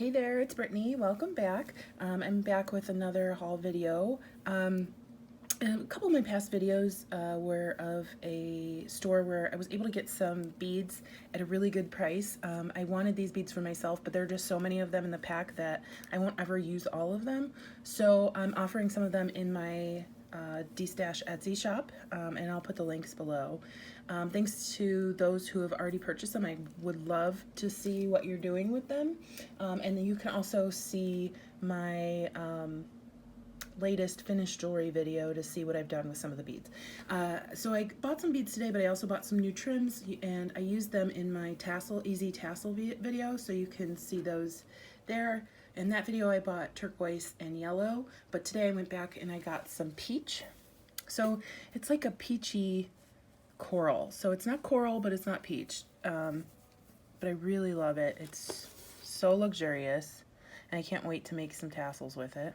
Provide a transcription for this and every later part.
Hey there, it's Brittany. Welcome back. I'm back with another haul video. A couple of my past videos were of a store where I was able to get some beads at a really good price. I wanted these beads for myself, but there are just so many of them in the pack that I won't ever use all of them. So I'm offering some of them in my Destash Etsy shop, and I'll put the links below. Thanks to those who have already purchased them. I would love to see what you're doing with them. And then you can also see my latest finished jewelry video to see what I've done with some of the beads. So I bought some beads today, but I also bought some new trims, and I used them in my easy tassel video, so you can see those there. In that video I bought turquoise and yellow, but today I went back and I got some peach. So it's like a peachy coral. So it's not coral, but it's not peach. But I really love it. It's so luxurious, and I can't wait to make some tassels with it.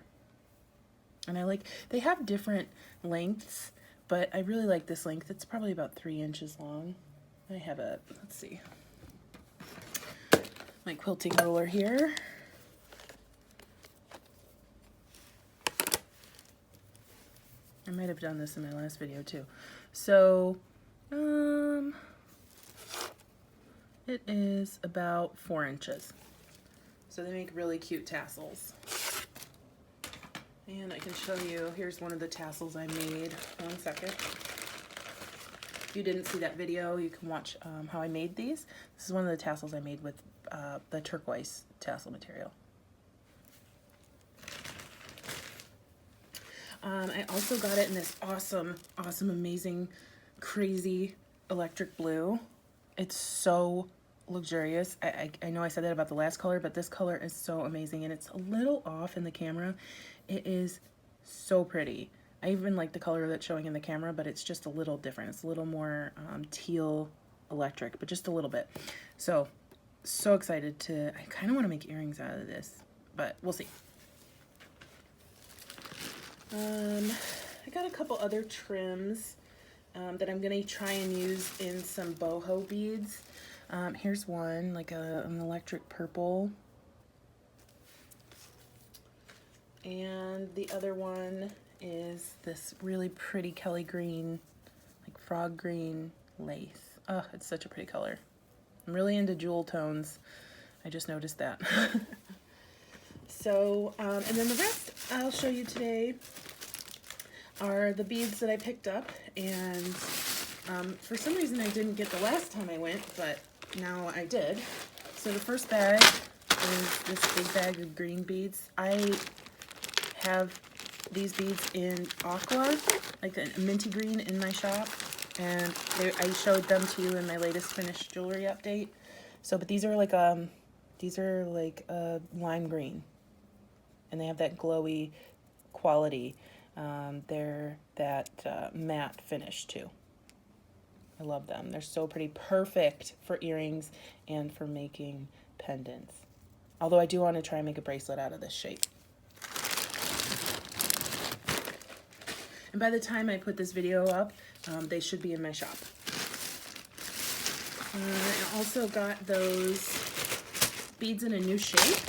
And they have different lengths, but I really like this length. It's probably about 3 inches long. I have a, let's see, my quilting roller here. I might have done this in my last video too. So, it is about 4 inches. So they make really cute tassels. And I can show you, here's one of the tassels I made. 1 second. If you didn't see that video, you can watch how I made these. This is one of the tassels I made with the turquoise tassel material. I also got it in this awesome, amazing, crazy electric blue. It's so luxurious. I know I said that about the last color, but this color is so amazing, and it's a little off in the camera. It is so pretty. I even like the color that's showing in the camera, but it's just a little different. It's a little more teal electric, but just a little bit. So excited to, I kind of want to make earrings out of this, but we'll see. I got a couple other trims that I'm going to try and use in some boho beads. Here's one, like an electric purple. And the other one is this really pretty Kelly green, like frog green lace. Oh, it's such a pretty color. I'm really into jewel tones. I just noticed that. So, and then the rest I'll show you today are the beads that I picked up, and for some reason I didn't get the last time I went, but now I did. So the first bag is this big bag of green beads. I have these beads in aqua, like the minty green, in my shop, and I showed them to you in my latest finished jewelry update. So, but these are like a lime green, and they have that glowy quality. They're that matte finish too. I love them. They're so pretty. Perfect for earrings and for making pendants. Although I do want to try and make a bracelet out of this shape. And by the time I put this video up, they should be in my shop. I also got those beads in a new shape.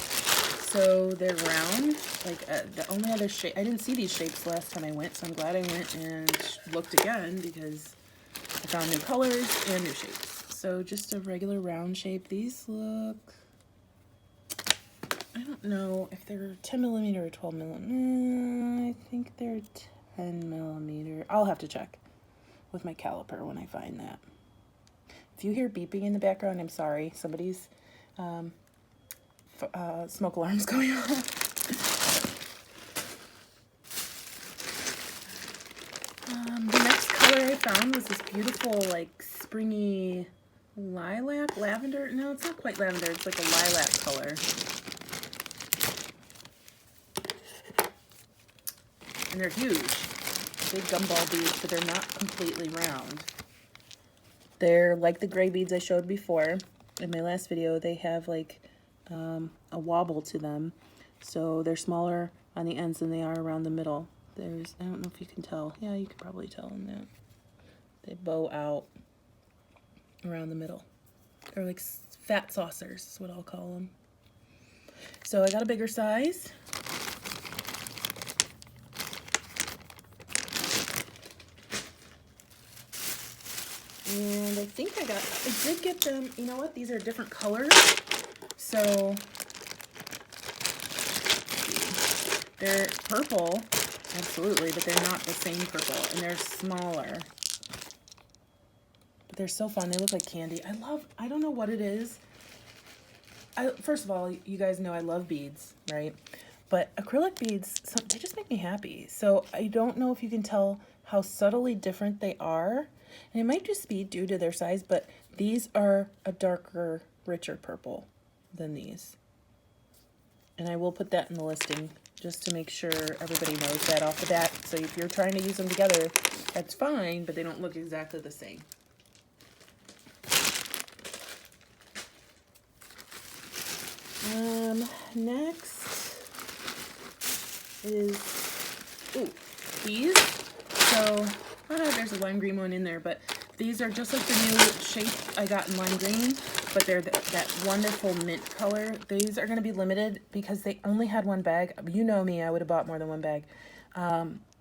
So they're round, like the only other shape. I didn't see these shapes last time I went, so I'm glad I went and looked again, because I found new colors and new shapes. So just a regular round shape. These look, I don't know if they're 10 millimeter or 12 millimeter. I think they're 10 millimeter. I'll have to check with my caliper when I find that. If you hear beeping in the background, I'm sorry. Somebody's smoke alarms going off. The next color I found was this beautiful, like, springy lavender. No, it's not quite lavender. It's like a lilac color. And they're huge. Big gumball beads, but they're not completely round. They're like the gray beads I showed before in my last video. They have like a wobble to them, so they're smaller on the ends than they are around the middle. I don't know if you can tell. Yeah, you can probably tell in that. They bow out around the middle. They're like fat saucers is what I'll call them. So I got a bigger size. And I think I did get them, you know what, these are different colors. So they're purple, absolutely, but they're not the same purple, and they're smaller. But they're so fun, they look like candy. I don't know what it is. First of all, you guys know I love beads, right? But acrylic beads, they just make me happy. So I don't know if you can tell how subtly different they are. And it might just be due to their size, but these are a darker, richer purple than these. And I will put that in the listing just to make sure everybody knows that off the bat. So if you're trying to use them together, that's fine, but they don't look exactly the same. Next is, these. So, there's a lime green one in there, but these are just like the new shape I got in lime green, but they're that wonderful mint color. These are going to be limited because they only had one bag. You know me, I would have bought more than one bag.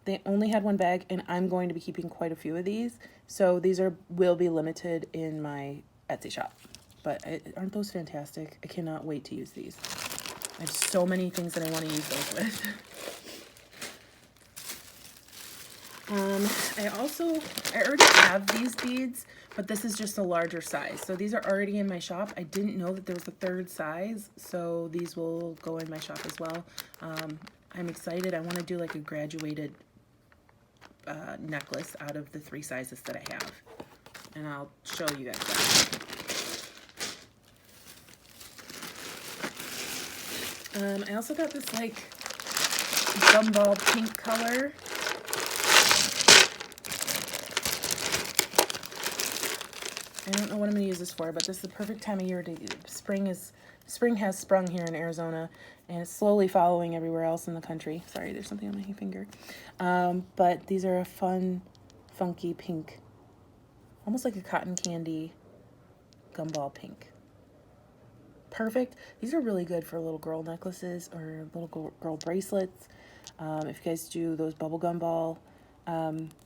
They only had one bag, and I'm going to be keeping quite a few of these. So these will be limited in my Etsy shop. But aren't those fantastic? I cannot wait to use these. I have so many things that I want to use those with. I already have these beads, but this is just a larger size. So these are already in my shop. I didn't know that there was a third size, so these will go in my shop as well. I'm excited. I want to do like a graduated necklace out of the 3 sizes that I have. And I'll show you guys that. I also got this like gumball pink color. I don't know what I'm going to use this for, but this is the perfect time of year to spring has sprung here in Arizona, and it's slowly following everywhere else in the country. Sorry, there's something on my finger. But these are a fun, funky pink, almost like a cotton candy gumball pink. Perfect. These are really good for little girl necklaces or little girl bracelets. If you guys do those bubblegum ball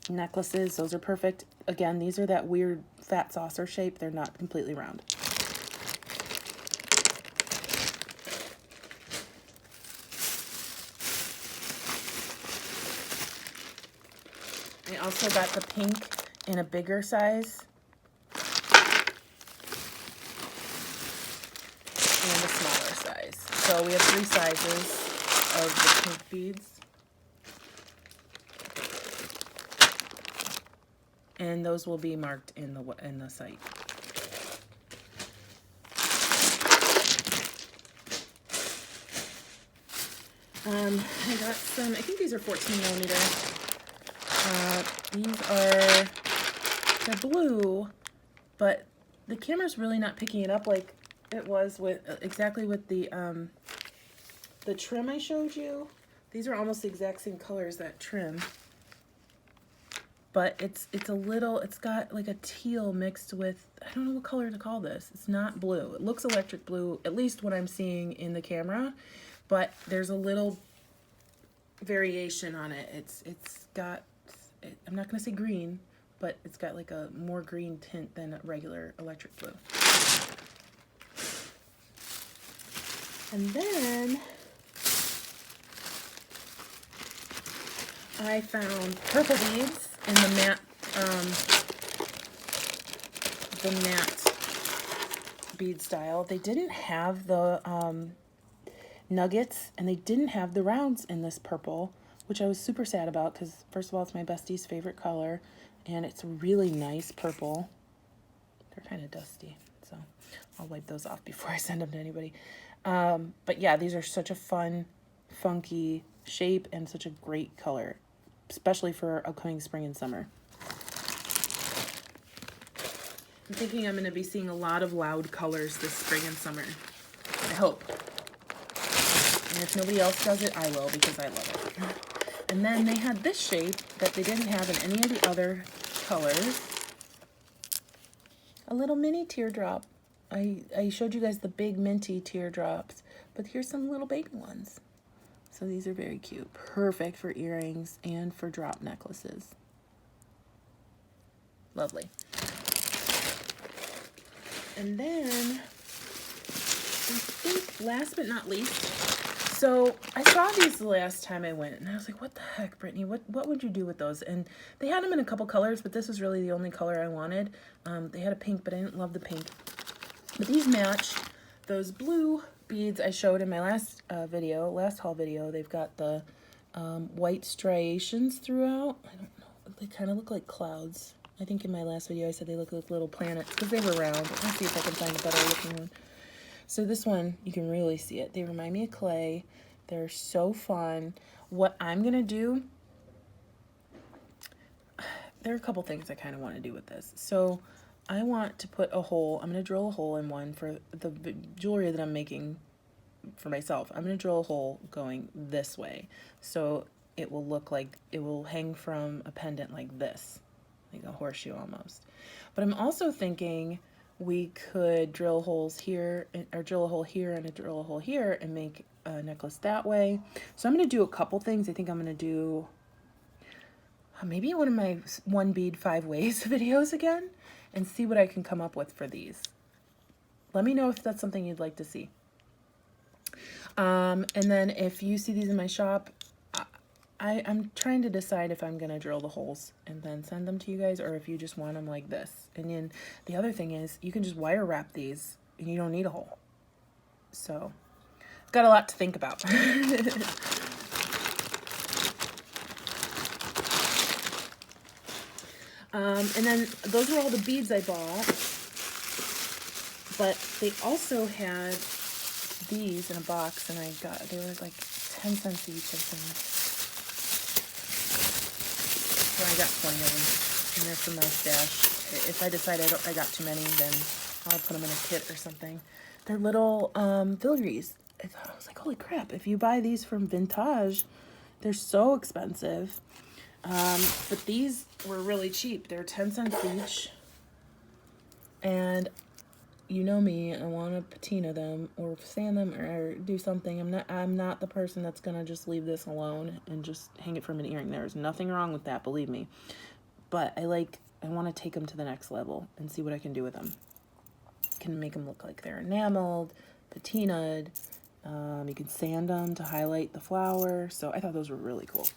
necklaces, those are perfect. Again, these are that weird fat saucer shape. They're not completely round. I also got the pink in a bigger size. And a smaller size. So we have 3 sizes of the pink beads. And those will be marked in the site. I got some, I think these are 14 millimeter. They're blue, but the camera's really not picking it up like it was with exactly with the trim I showed you. These are almost the exact same color as that trim, but it's got like a teal mixed with, I don't know what color to call this. It's not blue. It looks electric blue, at least what I'm seeing in the camera, but there's a little variation on it. It's got, I'm not gonna say green, but it's got like a more green tint than a regular electric blue. And then I found purple beads in the matte bead style. They didn't have the nuggets, and they didn't have the rounds in this purple, which I was super sad about because, first of all, it's my bestie's favorite color, and it's a really nice purple. They're kind of dusty, so I'll wipe those off before I send them to anybody. But yeah, these are such a fun, funky shape and such a great color, especially for upcoming spring and summer. I'm thinking I'm going to be seeing a lot of loud colors this spring and summer. I hope. And if nobody else does it, I will, because I love it. And then they had this shape that they didn't have in any of the other colors. A little mini teardrop. I showed you guys the big minty teardrops, but here's some little baby ones. So these are very cute. Perfect for earrings and for drop necklaces. Lovely. And then, I think last but not least, so I saw these the last time I went, and I was like, what the heck, Brittany, what would you do with those? And they had them in a couple colors, but this was really the only color I wanted. They had a pink, but I didn't love the pink. But these matched those blue beads I showed in my last haul video. They've got the white striations throughout. I don't know, they kind of look like clouds. I think in my last video I said they look like little planets because they were round. Let's see if I can find a better looking one. So this one, you can really see it. They remind me of clay. They're so fun. What I'm going to do, there are a couple things I kind of want to do with this. So I want to put a hole. I'm going to drill a hole in one for the jewelry that I'm making for myself. I'm going to drill a hole going this way. So it will look like it will hang from a pendant like this, like a horseshoe almost. But I'm also thinking we could drill holes here, or drill a hole here and drill a hole here and make a necklace that way. So I'm going to do a couple things. I think I'm going to do maybe one of my 1 bead 5 ways videos again and see what I can come up with for these. Let me know if that's something you'd like to see. And then if you see these in my shop, I'm trying to decide if I'm going to drill the holes and then send them to you guys, or if you just want them like this. And then the other thing is you can just wire wrap these and you don't need a hole. So I've got a lot to think about. And then those were all the beads I bought, but they also had these in a box, and they were like 10 cents each, I think. So I got 20 of them, and they're from my stash. If I decide I got too many, then I'll put them in a kit or something. They're little filigrees. I was like, holy crap, if you buy these from Vintage, they're so expensive. But these were really cheap. They're 10 cents each. And you know me, I want to patina them or sand them or do something. I'm not the person that's going to just leave this alone and just hang it from an earring. There's nothing wrong with that, believe me. But I want to take them to the next level and see what I can do with them. Can make them look like they're enameled, patinaed. You can sand them to highlight the flower. So I thought those were really cool.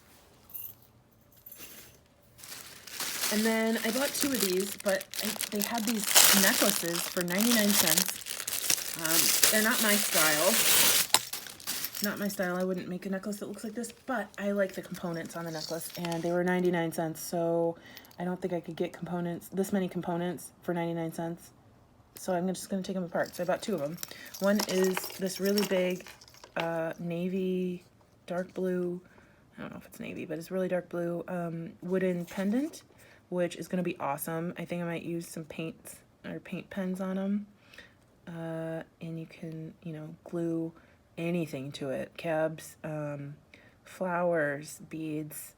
And then I bought 2 of these, but they had these necklaces for 99 cents. They're not my style. Not my style. I wouldn't make a necklace that looks like this, but I like the components on the necklace, and they were 99 cents, so I don't think I could get this many components for 99 cents. So I'm just going to take them apart. So I bought 2 of them. One is this really big navy, dark blue, I don't know if it's navy, but it's really dark blue, wooden pendant, which is going to be awesome. I think I might use some paint pens on them. And you can, glue anything to it. Cabs, flowers, beads,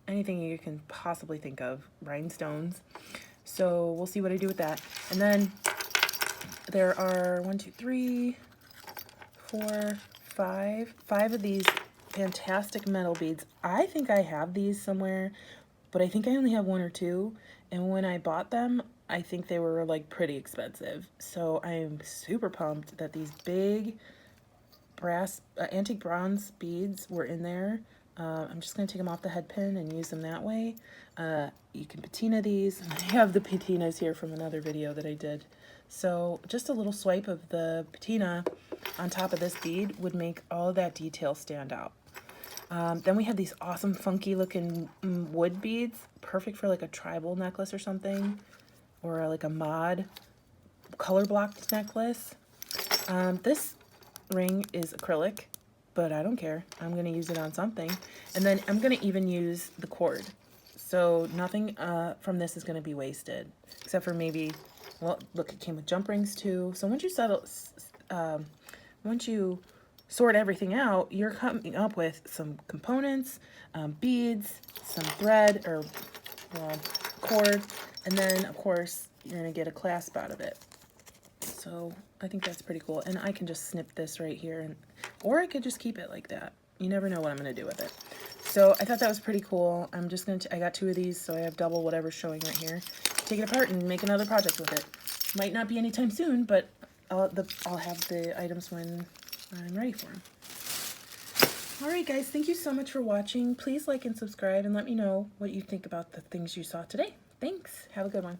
anything you can possibly think of. Rhinestones. So we'll see what I do with that. And then there are 5 of these fantastic metal beads. I think I have these somewhere, but I think I only have 1 or 2, and when I bought them, I think they were like pretty expensive. So I'm super pumped that these big brass, antique bronze beads were in there. I'm just going to take them off the head pin and use them that way. You can patina these. I have the patinas here from another video that I did. So just a little swipe of the patina on top of this bead would make all of that detail stand out. Then we have these awesome funky looking wood beads, perfect for like a tribal necklace or something, or like a mod color blocked necklace. This ring is acrylic, but I don't care. I'm going to use it on something. And then I'm going to even use the cord. So nothing from this is going to be wasted, except for maybe, well, look, it came with jump rings too. So once you sort everything out, you're coming up with some components, beads, some thread or cord, and then of course you're going to get a clasp out of it. So I think that's pretty cool. And I can just snip this right here, or I could just keep it like that. You never know what I'm going to do with it. So I thought that was pretty cool. I'm just going to, I got 2 of these, so I have double whatever's showing right here. Take it apart and make another project with it. Might not be anytime soon, but I'll have the items when I'm ready for them. Alright guys, thank you so much for watching. Please like and subscribe and let me know what you think about the things you saw today. Thanks. Have a good one.